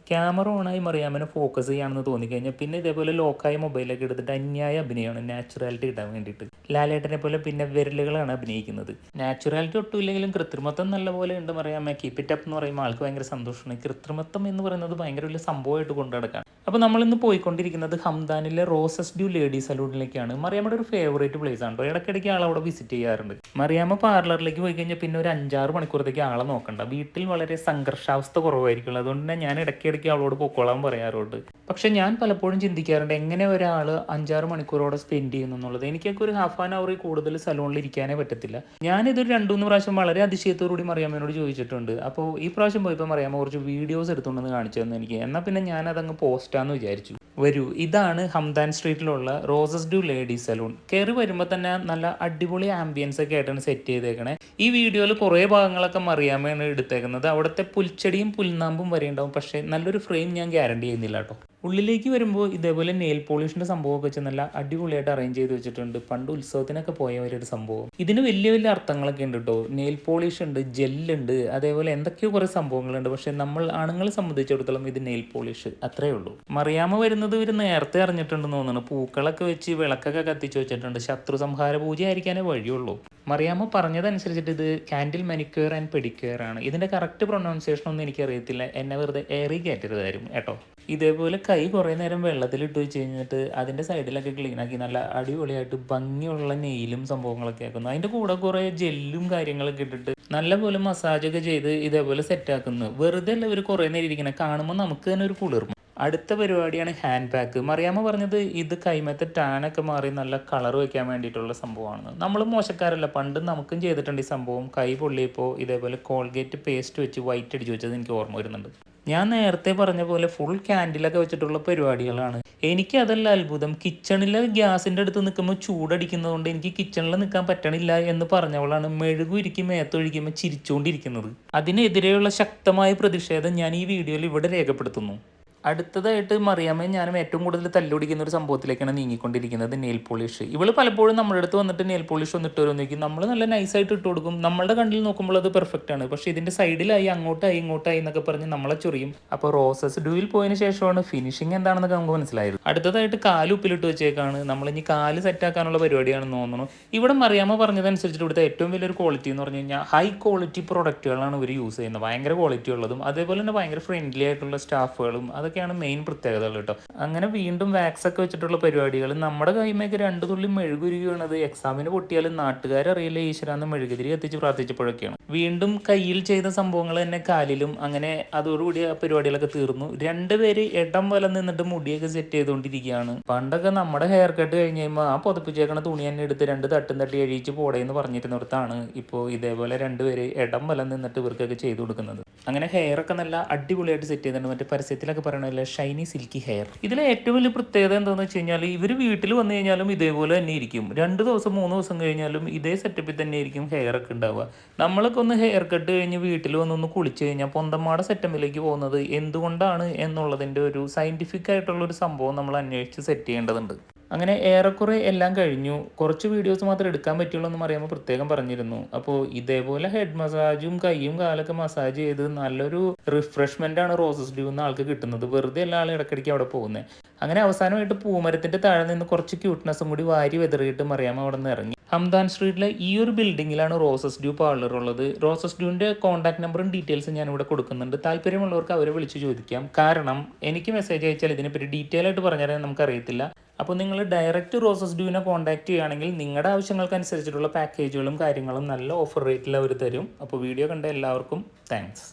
Camera ഓണായി മറിയാമ്മനെ focus ചെയ്യാണെന്ന് തോന്നിക്കഴിഞ്ഞാൽ പിന്നെ ഇതേപോലെ ലോക്കായ മൊബൈലൊക്കെ എടുത്തിട്ട് അന്യായ അഭിനയമാണ് നാച്ചുറാലിറ്റി കിട്ടാൻ വേണ്ടിയിട്ട്. ലാലേട്ടനെ പോലെ പിന്നെ വിരലുകളാണ് അഭിനയിക്കുന്നത്. നാച്ചുറാലിറ്റി ഒട്ടും ഇല്ലെങ്കിലും കൃത്രിമത്വം നല്ലപോലെ ഉണ്ട് മറിയാമ്മ. കീപ്പ് ഇറ്റ് അപ്പ് എന്ന് പറയുമ്പോൾ ആൾക്ക് ഭയങ്കര സന്തോഷമാണ്. കൃത്രിമത്വം എന്ന് പറയുന്നത് ഭയങ്കര വലിയ സംഭവമായിട്ട് കൊണ്ടു നടക്കാം. അപ്പോൾ നമ്മളിന്ന് പോയിക്കൊണ്ടിരിക്കുന്നത് ഹംദാനിലെ റോസസ് ഡ്യൂ ലേഡി സലൂണിലേക്കാണ്. മറിയാമ്മയുടെ ഒരു ഫേവറേറ്റ് പ്ലേസ് ആണ്. ഇടയ്ക്കിടയ്ക്ക് ആളവിടെ വിസിറ്റ് ചെയ്യാറുണ്ട്. മറിയാമ്മ പാർലറിലേക്ക് പോയി കഴിഞ്ഞാൽ പിന്നെ ഒരു 5-6 മണിക്കൂറത്തേക്ക് ആളെ നോക്കണ്ട. വീട്ടിൽ വളരെ സംഘർഷാവസ്ഥ കുറവായിരിക്കും. അതുകൊണ്ട് തന്നെ ഞാൻ ഇടയ്ക്കിടയ്ക്ക് അവളോട് പൊക്കോളാൻ പറയാറുണ്ട്. പക്ഷെ ഞാൻ പലപ്പോഴും ചിന്തിക്കാറുണ്ട് എങ്ങനെ ഒരാൾ 5-6 മണിക്കൂറോടെ സ്പെൻഡ് ചെയ്യുന്നു എന്നുള്ളത്. എനിക്കൊക്കെ ഒരു ഹാഫ് ആൻ അവർ കൂടുതൽ സലൂണിൽ ഇരിക്കാനേ പറ്റത്തില്ല. ഞാനിതൊരു 2-3 പ്രാവശ്യം വളരെ അതിശയത്തോടുകൂടി മറിയാമ്മയോട് ചോദിച്ചിട്ടുണ്ട്. അപ്പോൾ ഈ പ്രാവശ്യം പോയപ്പോൾ മറിയാമ്മ കുറച്ച് വീഡിയോസ് എടുത്തുകൊണ്ടെന്ന് കാണിച്ചു തന്നു എനിക്ക്. എന്നാൽ പിന്നെ ഞാനതങ്ങ് പോസ്റ്റാന്ന് വിചാരിച്ചു. വരൂ, ഇതാണ് ഹംദാൻ സ്ട്രീറ്റിലുള്ള റോസസ് ഡ്യൂ ലേഡീസ് സലൂൺ. കയറി വരുമ്പോൾ തന്നെ നല്ല അടിപൊളി ആംബിയൻസ് ഒക്കെ ആയിട്ടാണ് സെറ്റ് ചെയ്തേക്കണേ. ഈ വീഡിയോയിൽ കുറേ ഭാഗങ്ങളൊക്കെ മറിയാമ്മയാണ് എടുത്തേക്കുന്നത്. അവിടുത്തെ പുൽച്ചെടിയും പുൽനാമ്പും വരെ ഉണ്ടാവും. പക്ഷേ നല്ലൊരു ഫ്രെയിം ഞാൻ ഗ്യാരണ്ടി ചെയ്യുന്നില്ല കേട്ടോ. ഉള്ളിലേക്ക് വരുമ്പോൾ ഇതേപോലെ നെയിൽ പോളിഷിൻ്റെ സംഭവമൊക്കെ വെച്ച് നല്ല അടിപൊളിയായിട്ട് അറേഞ്ച് ചെയ്ത് വെച്ചിട്ടുണ്ട്. പണ്ട് ഉത്സവത്തിനൊക്കെ പോയവരുടെ സംഭവം. ഇതിന് വലിയ വലിയ അർത്ഥങ്ങളൊക്കെ ഉണ്ട് കേട്ടോ. നെയിൽ പോളിഷ് ഉണ്ട്, ജെല്ലുണ്ട്, അതേപോലെ എന്തൊക്കെയോ കുറേ സംഭവങ്ങളുണ്ട്. പക്ഷേ നമ്മൾ ആണുങ്ങളെ സംബന്ധിച്ചിടത്തോളം ഇത് നെയിൽ പോളിഷ് അത്രേ ഉള്ളൂ. മറിയാമ്മ വരുന്നത് ഇവർ നേരത്തെ അറിഞ്ഞിട്ടുണ്ടെന്ന് തോന്നുന്നു. പൂക്കളൊക്കെ വെച്ച് വിളക്കൊക്കെ കത്തിച്ച് വെച്ചിട്ടുണ്ട്. ശത്രു സംഹാര പൂജ ആയിരിക്കാനേ വഴിയുള്ളൂ. മറിയാമ്മ പറഞ്ഞതനുസരിച്ചിട്ട് ഇത് കാൻഡിൽ മാനിക്യൂർ ആൻഡ് പെഡിക്യൂർ ആണ്. ഇതിൻ്റെ കറക്റ്റ് പ്രൊനൗൺസിയേഷൻ ഒന്നും എനിക്കറിയത്തില്ല. എന്നെ വെറുതെ ഏറി കയറ്റരുതാരും കേട്ടോ. ഇതേപോലെ കൈ കുറേ നേരം വെള്ളത്തിലിട്ട് വെച്ച് കഴിഞ്ഞിട്ട് അതിൻ്റെ സൈഡിലൊക്കെ ക്ലീനാക്കി നല്ല അടിപൊളിയായിട്ട് ഭംഗിയുള്ള നെയിലും സംഭവങ്ങളൊക്കെ ആക്കുന്നു. അതിൻ്റെ കൂടെ കുറേ ജെല്ലും കാര്യങ്ങളൊക്കെ ഇട്ടിട്ട് നല്ലപോലെ മസാജൊക്കെ ചെയ്ത് ഇതേപോലെ സെറ്റാക്കുന്നു. വെറുതെ അല്ല ഇവർ കുറേ നേരം ഇരിക്കണം. കാണുമ്പോൾ നമുക്ക് തന്നെ ഒരു കുളിർമ. അടുത്ത പരിപാടിയാണ് ഹാൻഡ് പാക്ക്. മറിയാമ്മ പറഞ്ഞത് ഇത് കൈമത്തെ ടാനൊക്കെ മാറി നല്ല കളർ വയ്ക്കാൻ വേണ്ടിയിട്ടുള്ള സംഭവമാണ്. നമ്മൾ മോശക്കാരല്ല, പണ്ട് നമുക്കും ചെയ്തിട്ടുണ്ട് ഈ സംഭവം. കൈ പൊള്ളിയപ്പോൾ ഇതേപോലെ കോൾഗേറ്റ് പേസ്റ്റ് വെച്ച് വൈറ്റ് അടിച്ച് വെച്ചത് എനിക്ക് ഓർമ്മ വരുന്നുണ്ട്. ഞാൻ നേരത്തെ പറഞ്ഞ പോലെ ഫുൾ ക്യാൻഡിലൊക്കെ വെച്ചിട്ടുള്ള പരിപാടികളാണ്. എനിക്ക് അതല്ല അത്ഭുതം. കിച്ചണിൽ ഗ്യാസിൻ്റെ അടുത്ത് നിൽക്കുമ്പോൾ ചൂടടിക്കുന്നത് കൊണ്ട് എനിക്ക് കിച്ചണിൽ നിൽക്കാൻ പറ്റണില്ല എന്ന് പറഞ്ഞവളാണ് മെഴുകുരുക്കി മേത്തൊഴിക്കുമ്പോൾ ചിരിച്ചുകൊണ്ടിരിക്കുന്നത്. അതിനെതിരെയുള്ള ശക്തമായ പ്രതിഷേധം ഞാൻ ഈ വീഡിയോയിൽ ഇവിടെ രേഖപ്പെടുത്തുന്നു. അടുത്തതായിട്ട് മറിയാമ്മയും ഞാനും ഏറ്റവും കൂടുതൽ തല്ലുപിടിക്കുന്ന ഒരു സംഭവത്തിലേക്കാണ് നീങ്ങിക്കൊണ്ടിരിക്കുന്നത്. Nail polish. ഇവള് പലപ്പോഴും നമ്മുടെ അടുത്ത് വന്നിട്ട് നെയിൽ പോളിഷ് ഒന്ന് ഇട്ട് വരുമെന്ന് ചോദിക്കും. നമ്മൾ നല്ല നൈസായിട്ട് ഇട്ട് കൊടുക്കും. നമ്മളുടെ കണ്ണിൽ നോക്കുമ്പോൾ അത് പെർഫെക്റ്റ് ആണ്. പക്ഷേ ഇതിൻ്റെ സൈഡിലായി അങ്ങോട്ടായി ഇങ്ങോട്ടായി എന്നൊക്കെ പറഞ്ഞ് നമ്മളെ ചൊറിയും. അപ്പോൾ റോസസ് ഡ്യൂവിൽ പോയതിന് ശേഷമാണ് ഫിനിഷിങ് എന്താണെന്നൊക്കെ നമുക്ക് മനസ്സിലായത്. അടുത്തതായിട്ട് കാല് ഉപ്പിലിട്ട് വെച്ചേക്കാണ്. നമ്മളിനി കാല് സെറ്റാക്കാനുള്ള പരിപാടിയാണെന്ന് തോന്നുന്നു. ഇവിടെ മറിയാമ്മ പറഞ്ഞതനുസരിച്ചിട്ട് ഇവിടുത്തെ ഏറ്റവും വലിയൊരു ക്വാളിറ്റി എന്ന് പറഞ്ഞു കഴിഞ്ഞാൽ ഹൈ ക്വാളിറ്റി പ്രൊഡക്റ്റുകളാണ് ഇവർ യൂസ് ചെയ്യുന്നത്. ഭയങ്കര ക്വാളിറ്റി ഉള്ളതും അതേപോലെ തന്നെ ഭയങ്കര ഫ്രണ്ട്ലി ആയിട്ടുള്ള സ്റ്റാഫുകളും അതൊക്കെയാണ് മെയിൻ പ്രത്യേകതകൾ കേട്ടോ. അങ്ങനെ വീണ്ടും വാക്സ് ഒക്കെ വെച്ചിട്ടുള്ള പരിപാടികൾ. നമ്മുടെ കൈമേക്ക് 2 തുള്ളി മെഴുകുരുകി വീണത് എക്സാമിന് പൊട്ടിയാലും നാട്ടുകാരറിയില്ല ഈശ്വരാന്ന് മെഴുകുതിരി കത്തിച്ച് പ്രാർത്ഥിച്ചപ്പോഴൊക്കെയാണ്. വീണ്ടും കയ്യിൽ ചെയ്ത സംഭവങ്ങൾ തന്നെ കാലിലും. അങ്ങനെ അതോടുകൂടി ആ പരിപാടികളൊക്കെ തീർന്നു. 2 പേര് ഇടം വലം നിന്നിട്ട് മുടിയൊക്കെ സെറ്റ് ചെയ്തുകൊണ്ടിരിക്കുകയാണ്. പണ്ടൊക്കെ നമ്മുടെ ഹെയർ കട്ട് കഴിഞ്ഞ് കഴിയുമ്പോൾ ആ പുതപ്പിച്ചേക്കണ തുണി തന്നെ എടുത്ത് 2 തട്ടും തട്ടി എഴുതിച്ച് പോടേന്ന് പറഞ്ഞിരുന്നിടത്താണ് ഇപ്പോൾ ഇതേപോലെ 2 പേര് ഇടം വലം നിന്നിട്ട് ഇവർക്കൊക്കെ ചെയ്തു കൊടുക്കുന്നത്. അങ്ങനെ ഹെയർ ഒക്കെ നല്ല അടിപൊളിയായിട്ട് സെറ്റ് ചെയ്തിട്ടുണ്ട്. മറ്റേ പരസ്യത്തിലൊക്കെ പറയണല്ലേ ഷൈനി സിൽക്കി ഹെയർ. ഇതിലെ ഏറ്റവും വലിയ പ്രത്യേകത എന്താണെന്ന് വെച്ച് കഴിഞ്ഞാൽ ഇവർ വീട്ടിൽ വന്നു കഴിഞ്ഞാലും ഇതേപോലെ തന്നെ ഇരിക്കും. 2 ദിവസം 3 ദിവസം കഴിഞ്ഞാലും ഇതേ സെറ്റപ്പിൽ തന്നെ ആയിരിക്കും ഹെയർ ഒക്കെ ഉണ്ടാവുക. നമ്മളൊക്കെ ഒന്ന് ഹെയർ കട്ട് കഴിഞ്ഞ് വീട്ടിൽ വന്നൊന്ന് കുളിച്ച് കഴിഞ്ഞാൽ പൊന്തമ്മാടെ സെറ്റപ്പിലേക്ക് പോകുന്നത് എന്തുകൊണ്ടാണ് എന്നുള്ളതിൻ്റെ ഒരു സയൻറ്റിഫിക് ആയിട്ടുള്ളൊരു സംഭവം നമ്മൾ അന്വേഷിച്ച് സെറ്റ് ചെയ്യേണ്ടതുണ്ട്. അങ്ങനെ ഏറെക്കുറെ എല്ലാം കഴിഞ്ഞു. കുറച്ച് വീഡിയോസ് മാത്രം എടുക്കാൻ പറ്റുള്ളൂ എന്ന് പറയുമ്പോൾ പ്രത്യേകം പറഞ്ഞിരുന്നു. അപ്പോൾ ഇതേപോലെ ഹെഡ് മസാജും കൈയും കാലൊക്കെ മസാജ് ചെയ്ത് നല്ലൊരു റിഫ്രഷ്മെൻ്റ് ആണ് റോസസ് ഡ്യൂ എന്ന ആൾക്ക് കിട്ടുന്നത്. വെറുതെ എല്ലാ ആളും ഇടയ്ക്കിടയ്ക്ക് അവിടെ പോകുന്നത്. അങ്ങനെ അവസാനമായിട്ട് പൂമരത്തിൻ്റെ താഴെ നിന്ന് കുറച്ച് ക്യൂട്ട്നെസ്സും കൂടി വാരി വെതറിയിട്ട് മറിയാമ്മ അവിടെ നിന്ന് ഇറങ്ങി. ഹംദാൻ സ്ട്രീറ്റിലെ ഈ ഒരു ബിൽഡിങ്ങിലാണ് റോസസ് ഡ്യൂ പാർലർ ഉള്ളത്. റോസസ് ഡ്യൂവിൻ്റെ കോൺടാക്ട് നമ്പറും ഡീറ്റെയിൽസും ഞാനിവിടെ കൊടുക്കുന്നുണ്ട്. താല്പര്യമുള്ളവർക്ക് അവരെ വിളിച്ച് ചോദിക്കാം. കാരണം എനിക്ക് മെസ്സേജ് അയച്ചാൽ ഇതിനെപ്പറ്റി ഡീറ്റെയിൽ ആയിട്ട് പറഞ്ഞുതരാൻ നമുക്കറിയത്തില്ല. അപ്പോൾ നിങ്ങൾ ഡയറക്റ്റ് റോസസ് ഡ്യൂവിനെ കോൺടാക്ട് ചെയ്യുകയാണെങ്കിൽ നിങ്ങളുടെ ആവശ്യങ്ങൾക്കനുസരിച്ചിട്ടുള്ള പാക്കേജുകളും കാര്യങ്ങളും നല്ല ഓഫർ റേറ്റിൽ അവർ തരും. അപ്പോൾ വീഡിയോ കണ്ട എല്ലാവർക്കും താങ്ക്സ്.